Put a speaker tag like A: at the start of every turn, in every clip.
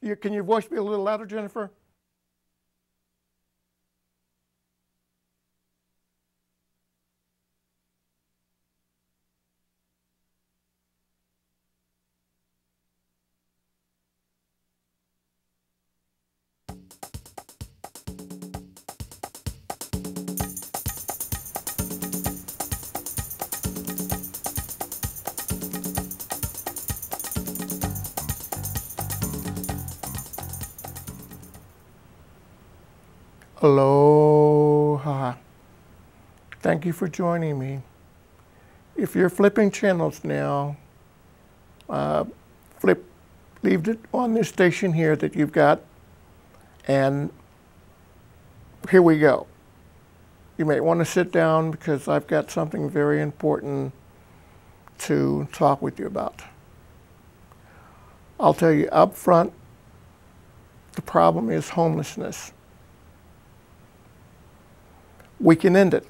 A: Can your voice be a little louder, Jennifer? Aloha. Thank you for joining me. If you're flipping channels now, leave it on this station here that you've got, and here we go. You may want to sit down because I've got something very important to talk with you about. I'll tell you up front, the problem is homelessness. We can end it,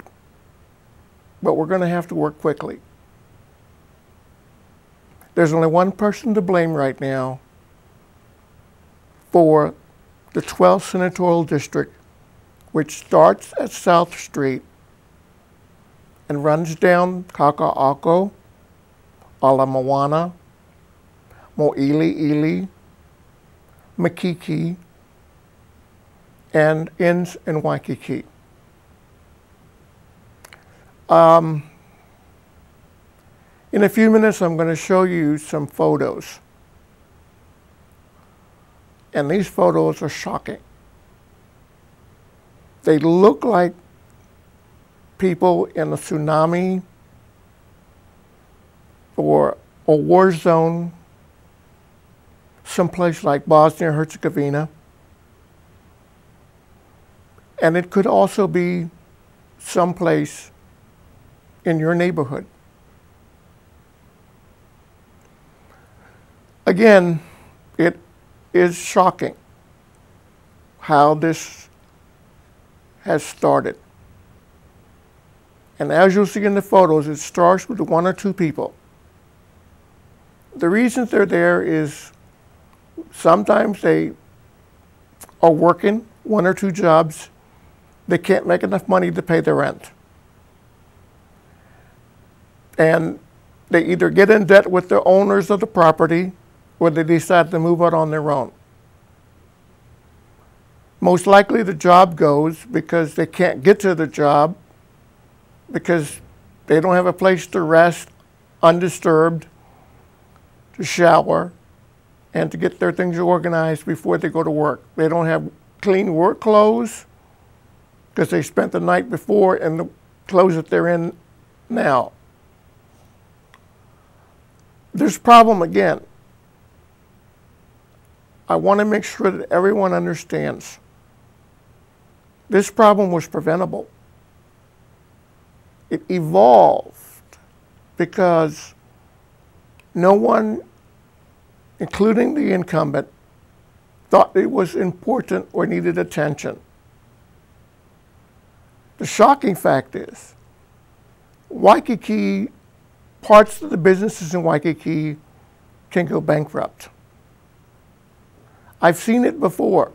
A: but we're going to have to work quickly. There's only one person to blame right now for the 12th Senatorial District, which starts at South Street and runs down Kaka'ako, Ala Moana, Mo'iliili, Waikiki, and ends in Waikiki. In a few minutes, I'm going to show you some photos. And these photos are shocking. They look like people in a tsunami or a war zone, someplace like Bosnia and Herzegovina. And it could also be someplace in your neighborhood. Again, it is shocking how this has started. And as you'll see in the photos, it starts with one or two people. The reasons they're there is sometimes they are working one or two jobs. They can't make enough money to pay their rent. And they either get in debt with the owners of the property or they decide to move out on their own. Most likely the job goes because they can't get to the job because they don't have a place to rest undisturbed, to shower, and to get their things organized before they go to work. They don't have clean work clothes because they spent the night before in the clothes that they're in now. This problem again, I want to make sure that everyone understands. This problem was preventable. It evolved because no one, including the incumbent, thought it was important or needed attention. The shocking fact is, Waikiki, parts of the businesses in Waikiki can go bankrupt. I've seen it before.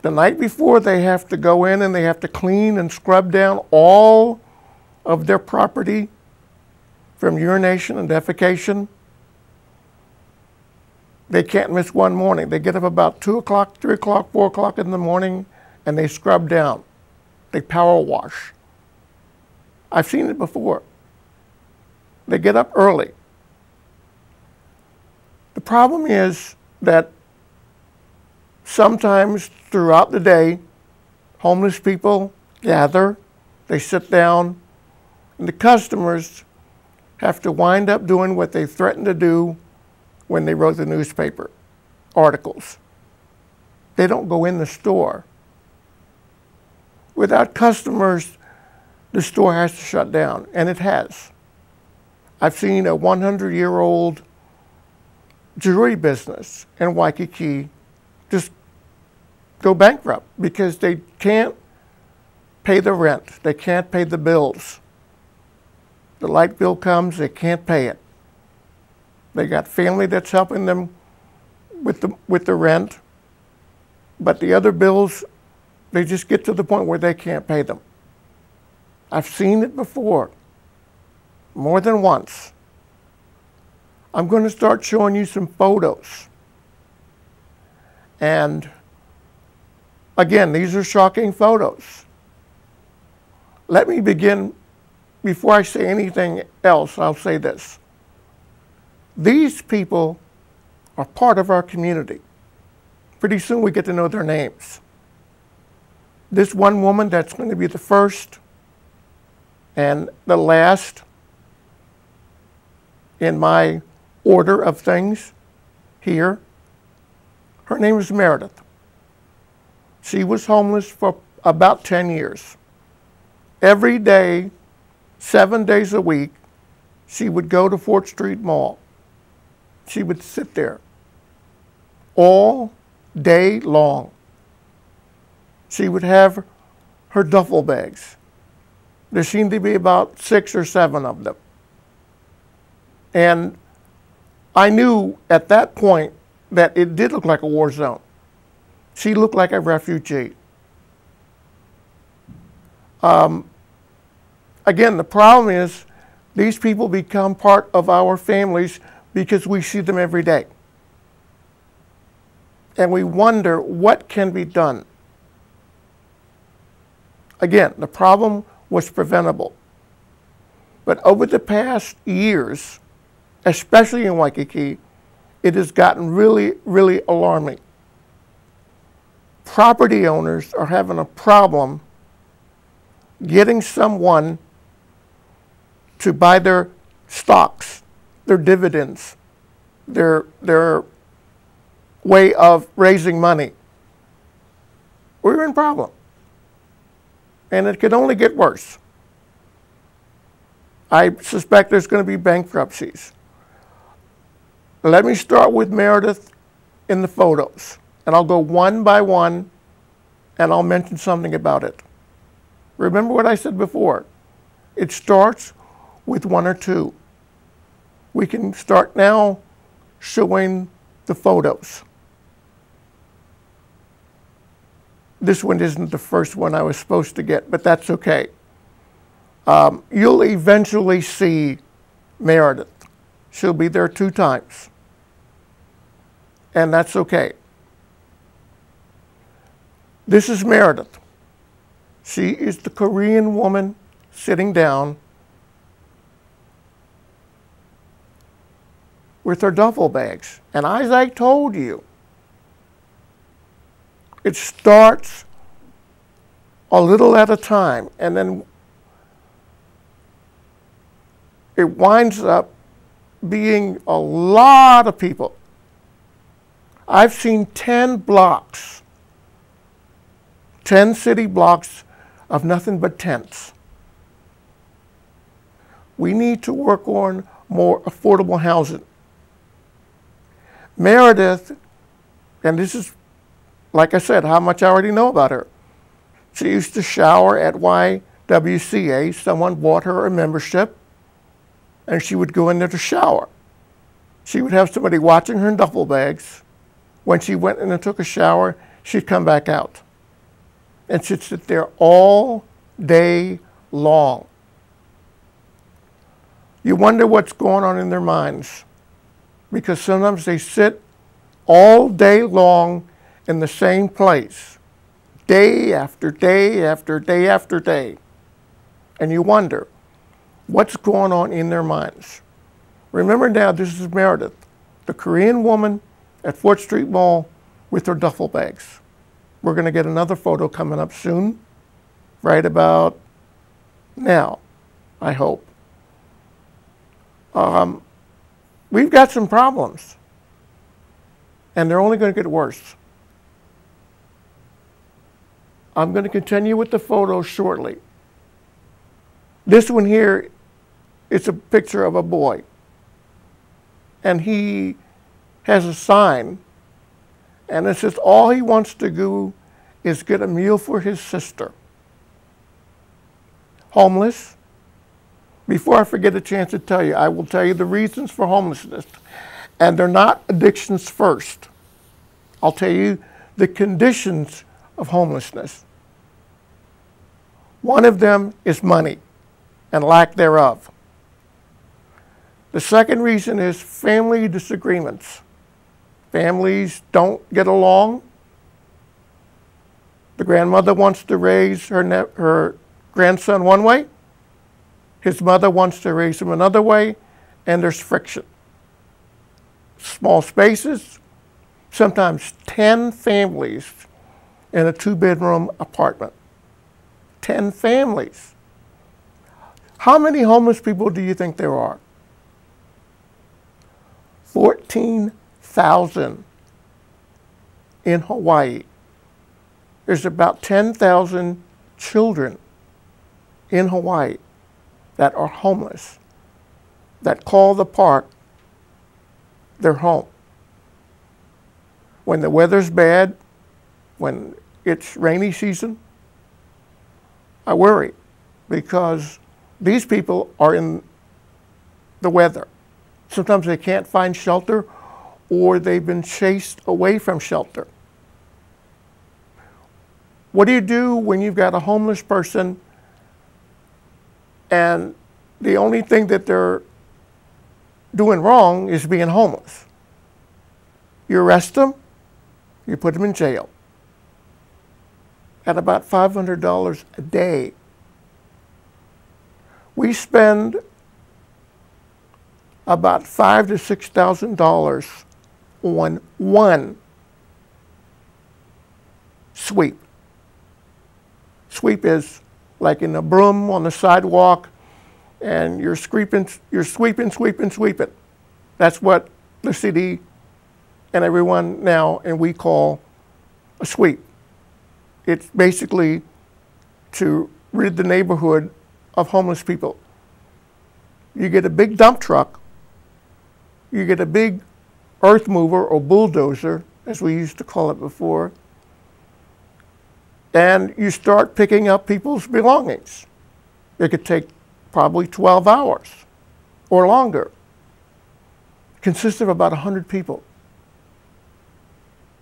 A: The night before, they have to go in and they have to clean and scrub down all of their property from urination and defecation. They can't miss one morning. They get up about 2 o'clock, 3 o'clock, 4 o'clock in the morning, and they scrub down. They power wash. I've seen it before. They get up early. The problem is that sometimes throughout the day, homeless people gather, they sit down, and the customers have to wind up doing what they threatened to do when they wrote the newspaper articles. They don't go in the store. Without customers, the store has to shut down, and it has. I've seen a 100-year-old jewelry business in Waikiki just go bankrupt because they can't pay the rent. They can't pay the bills. The light bill comes, they can't pay it. They got family that's helping them with the rent, but the other bills, they just get to the point where they can't pay them. I've seen it before, more than once. I'm going to start showing you some photos. And again, these are shocking photos. Let me begin, before I say anything else, I'll say this. These people are part of our community. Pretty soon we get to know their names. This one woman that's going to be the first and the last in my order of things here, her name is Meredith. She was homeless for about 10 years. Every day, 7 days a week, she would go to 4th Street Mall. She would sit there all day long. She would have her duffel bags. There seemed to be about 6 or 7 of them. And I knew at that point that it did look like a war zone. She looked like a refugee. Again, the problem is these people become part of our families because we see them every day. And we wonder what can be done. Again, the problem was preventable. But over the past years, especially in Waikiki, it has gotten really, really alarming. Property owners are having a problem getting someone to buy their stocks, their dividends, their way of raising money. We're in problem. And it could only get worse. I suspect there's going to be bankruptcies. Let me start with Meredith in the photos. And I'll go one by one, and I'll mention something about it. Remember what I said before. It starts with 1 or 2. We can start now showing the photos. This one isn't the first one I was supposed to get, but that's okay. You'll eventually see Meredith. She'll be there 2 times. And that's okay. This is Meredith. She is the Korean woman sitting down with her duffel bags. And as I told you, it starts a little at a time, and then it winds up being a lot of people. I've seen 10 blocks, 10 city blocks of nothing but tents. We need to work on more affordable housing. Meredith, and this is, like I said, how much I already know about her. She used to shower at YWCA. Someone bought her a membership, and she would go in there to shower. She would have somebody watching her in duffel bags. When she went in and took a shower, she'd come back out. And she'd sit there all day long. You wonder what's going on in their minds, because sometimes they sit all day long in the same place, day after day after day after day. And you wonder what's going on in their minds. Remember now, this is Meredith, the Korean woman at 4th Street Mall with her duffel bags. We're going to get another photo coming up soon, right about now, I hope. We've got some problems, and they're only going to get worse. I'm going to continue with the photos shortly. This one here, it's a picture of a boy, and he has a sign, and it says all he wants to do is get a meal for his sister. Homeless, Before I forget a chance to tell you, I will tell you the reasons for homelessness. And they're not addictions first. I'll tell you the conditions of homelessness. One of them is money and lack thereof. The second reason is family disagreements. Families don't get along. The grandmother wants to raise her grandson one way. His mother wants to raise him another way, and there's friction. Small spaces, sometimes 10 families in a 2-bedroom apartment. 10 families. How many homeless people do you think there are? 14,000 in Hawaii. There's about 10,000 children in Hawaii that are homeless, that call the park their home. When the weather's bad, when it's rainy season, I worry because these people are in the weather. Sometimes they can't find shelter or they've been chased away from shelter. What do you do when you've got a homeless person and the only thing that they're doing wrong is being homeless? You arrest them, you put them in jail at about $500 a day. We spend about $5,000 to $6,000 on one sweep. Sweep is like in a broom on the sidewalk, and you're sweeping. That's what the city and everyone now and we call a sweep. It's basically to rid the neighborhood of homeless people. You get a big dump truck, you get a big earth mover or bulldozer, as we used to call it before, and you start picking up people's belongings. It could take probably 12 hours or longer. It consists of about 100 people.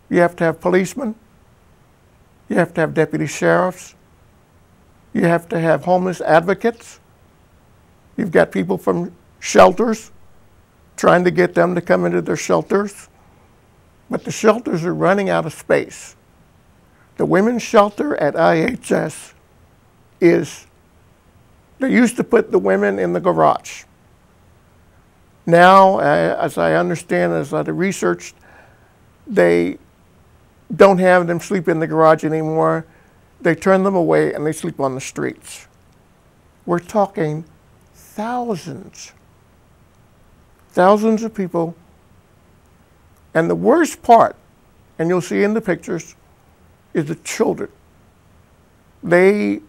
A: You have to have policemen, you have to have deputy sheriffs, you have to have homeless advocates. You've got people from shelters trying to get them to come into their shelters, but the shelters are running out of space. The women's shelter at IHS they used to put the women in the garage. Now, as I understand, as I researched, they don't have them sleep in the garage anymore. They turn them away and they sleep on the streets. We're talking thousands of people. And the worst part, and you'll see in the pictures, is the children. They,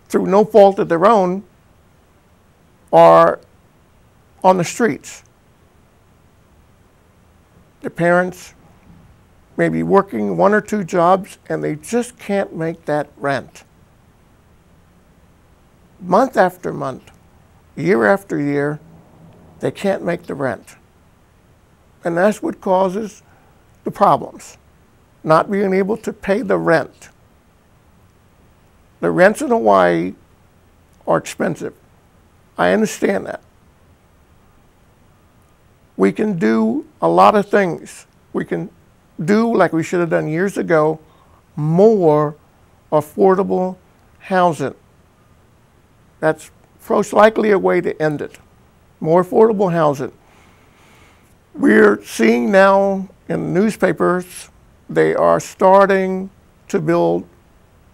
A: through no fault of their own, are on the streets. The parents may be working 1 or 2 jobs and they just can't make that rent. Month after month, year after year, they can't make the rent. And that's what causes the problems, not being able to pay the rent. The rents in Hawaii are expensive. I understand that. We can do a lot of things. We can do, like we should have done years ago, more affordable housing. That's most likely a way to end it. More affordable housing. We're seeing now in the newspapers, they are starting to build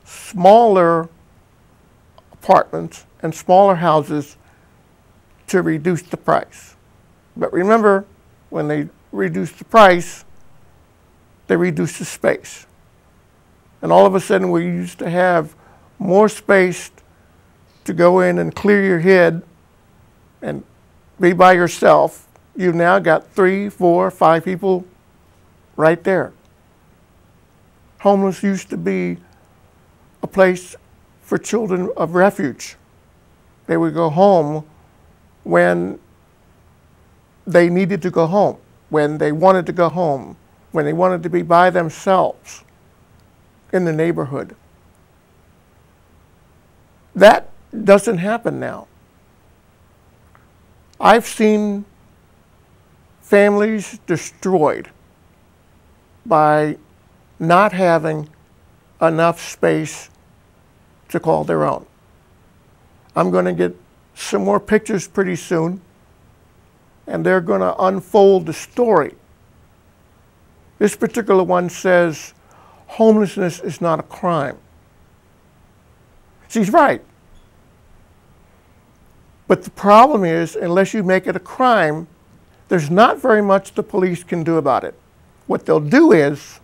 A: smaller apartments and smaller houses to reduce the price. But remember, when they reduce the price, they reduce the space. And all of a sudden, we used to have more space to go in and clear your head and be by yourself. You've now got 3, 4, 5 people right there. Homeless used to be a place for children of refuge. They would go home when they needed to go home, when they wanted to go home, when they wanted to be by themselves in the neighborhood. That doesn't happen now. I've seen families destroyed by not having enough space to call their own. I'm going to get some more pictures pretty soon, and they're going to unfold the story. This particular one says, homelessness is not a crime. She's right. But the problem is, unless you make it a crime, there's not very much the police can do about it. What they'll do is,